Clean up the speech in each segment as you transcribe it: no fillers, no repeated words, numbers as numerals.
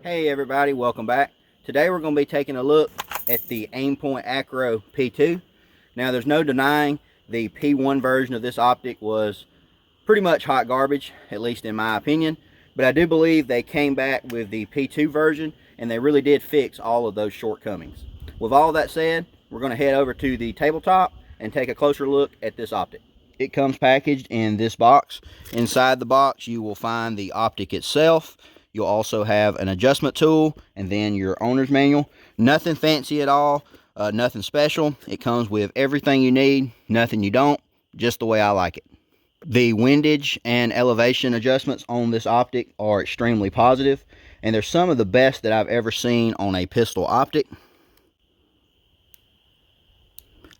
Hey everybody, welcome back. Today we're going to be taking a look at the Aimpoint Acro P2. Now there's no denying the P1 version of this optic was pretty much hot garbage, at least in my opinion. But I do believe they came back with the P2 version and they really did fix all of those shortcomings. With all that said, we're going to head over to the tabletop and take a closer look at this optic. It comes packaged in this box. Inside the box you will find the optic itself. You'll also have an adjustment tool and then your owner's manual. Nothing fancy at all, nothing special. It comes with everything you need, nothing you don't, just the way I like it. The windage and elevation adjustments on this optic are extremely positive, and they're some of the best that I've ever seen on a pistol optic.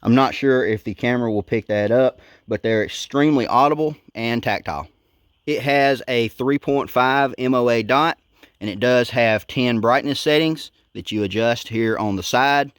I'm not sure if the camera will pick that up, but they're extremely audible and tactile. It has a 3.5 MOA dot, and it does have 10 brightness settings that you adjust here on the side.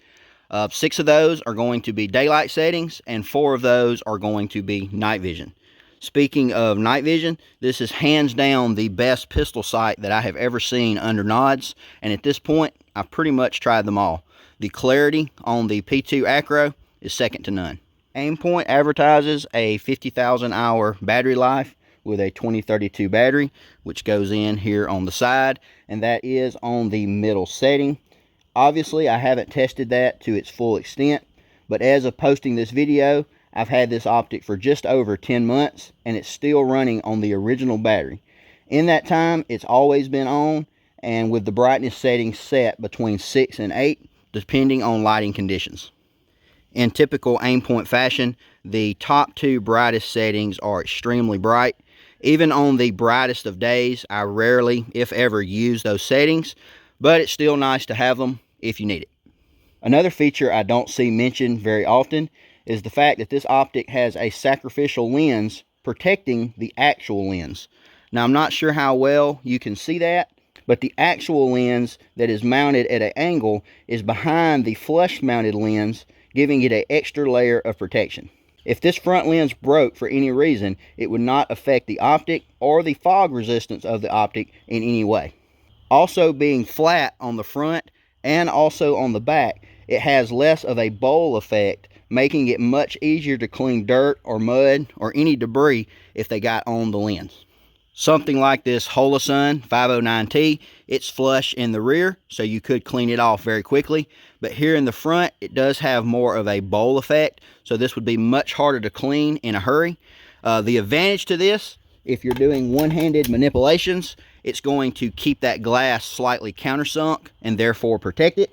6 of those are going to be daylight settings, and 4 of those are going to be night vision. Speaking of night vision, this is hands down the best pistol sight that I have ever seen under nods, and at this point, I've pretty much tried them all. The clarity on the P2 Acro is second to none. Aimpoint advertises a 50,000 hour battery life with a 2032 battery, which goes in here on the side, and that is on the middle setting. Obviously I haven't tested that to its full extent, but as of posting this video, I've had this optic for just over 10 months and it's still running on the original battery. In that time it's always been on, and with the brightness settings set between 6 and 8 depending on lighting conditions. In typical Aimpoint fashion, the top 2 brightest settings are extremely bright. Even on the brightest of days, I rarely, if ever, use those settings, but it's still nice to have them if you need it. Another feature I don't see mentioned very often is the fact that this optic has a sacrificial lens protecting the actual lens. Now, I'm not sure how well you can see that, but the actual lens that is mounted at an angle is behind the flush mounted lens, giving it an extra layer of protection. If this front lens broke for any reason, it would not affect the optic or the fog resistance of the optic in any way. Also, being flat on the front and also on the back, it has less of a bowl effect, making it much easier to clean dirt or mud or any debris if they got on the lens. Something like this Holosun 509T, it's flush in the rear, so you could clean it off very quickly. But here in the front, it does have more of a bowl effect, so this would be much harder to clean in a hurry. The advantage to this, if you're doing one-handed manipulations, it's going to keep that glass slightly countersunk and therefore protect it.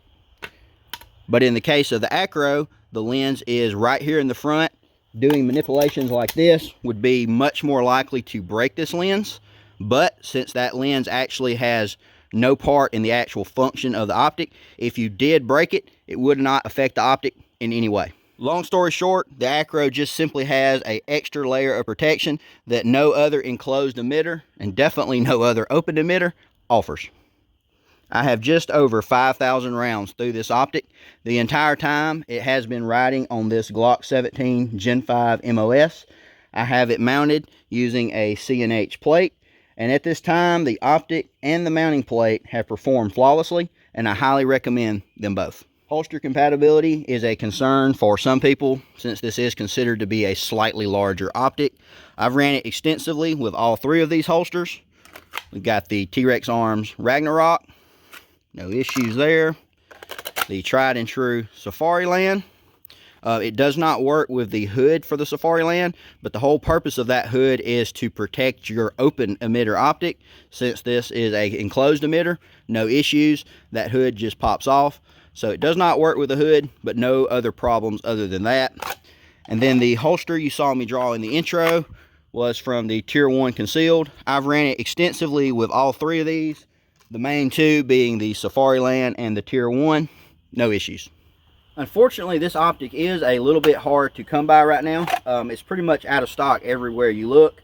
But in the case of the Acro, the lens is right here in the front. Doing manipulations like this would be much more likely to break this lens, but since that lens actually has no part in the actual function of the optic, if you did break it, it would not affect the optic in any way. Long story short, the Acro just simply has an extra layer of protection that no other enclosed emitter, and definitely no other open emitter, offers. I have just over 5,000 rounds through this optic. The entire time it has been riding on this Glock 17 Gen 5 MOS. I have it mounted using a C&H plate, and at this time the optic and the mounting plate have performed flawlessly, and I highly recommend them both. Holster compatibility is a concern for some people since this is considered to be a slightly larger optic. I've ran it extensively with all 3 of these holsters. We've got the T-Rex Arms Ragnarok. No issues there. The tried and true Safariland. It does not work with the hood for the Safariland, but the whole purpose of that hood is to protect your open emitter optic. Since this is an enclosed emitter, no issues. That hood just pops off. So it does not work with the hood, but no other problems other than that. And then the holster you saw me draw in the intro was from the Tier 1 Concealed. I've ran it extensively with all 3 of these. The main 2 being the Safariland and the Tier 1, no issues. Unfortunately, this optic is a little bit hard to come by right now. It's pretty much out of stock everywhere you look.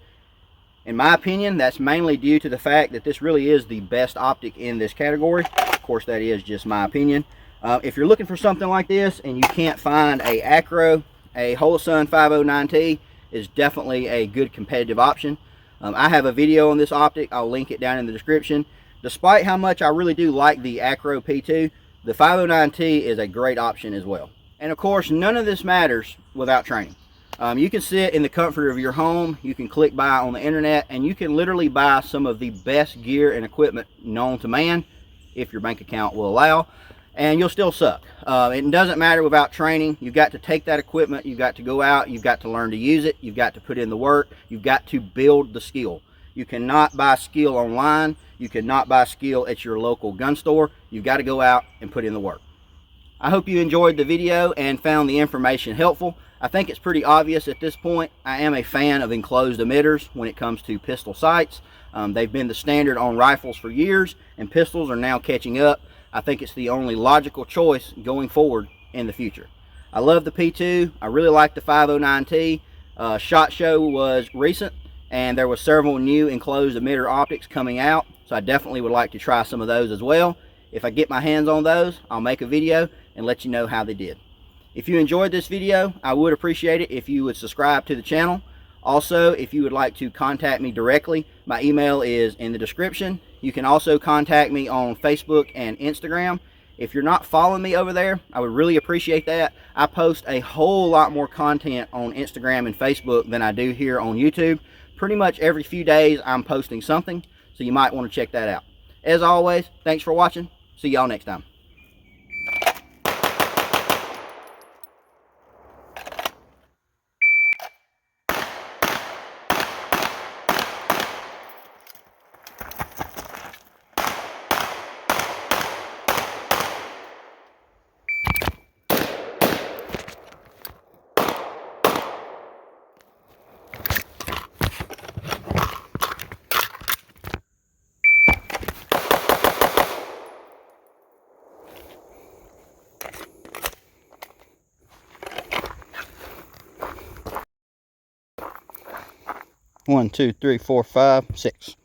In my opinion, that's mainly due to the fact that this really is the best optic in this category. Of course, that is just my opinion. If you're looking for something like this and you can't find a Acro, a Holosun 509T is definitely a good competitive option. I have a video on this optic. I'll link it down in the description. despite how much I really do like the Acro P2, the 509T is a great option as well. And of course, none of this matters without training. You can sit in the comfort of your home, you can click buy on the internet, and you can literally buy some of the best gear and equipment known to man, if your bank account will allow, and you'll still suck. It doesn't matter without training. You've got to take that equipment, you've got to go out, you've got to learn to use it, you've got to put in the work, you've got to build the skill. You cannot buy skill online, you cannot buy skill at your local gun store. You've got to go out and put in the work. I hope you enjoyed the video and found the information helpful. I think it's pretty obvious at this point. I am a fan of enclosed emitters when it comes to pistol sights. They've been the standard on rifles for years, and pistols are now catching up. I think it's the only logical choice going forward in the future. I love the P2. I really like the 509T. SHOT Show was recent, and there were several new enclosed emitter optics coming out, so I definitely would like to try some of those as well. If I get my hands on those, I'll make a video and let you know how they did. If you enjoyed this video, I would appreciate it if you would subscribe to the channel. Also, if you would like to contact me directly, my email is in the description. You can also contact me on Facebook and Instagram. If you're not following me over there, I would really appreciate that. I post a whole lot more content on Instagram and Facebook than I do here on YouTube. Pretty much every few days I'm posting something, so you might want to check that out. As always, thanks for watching. See y'all next time. One, two, three, four, five, six.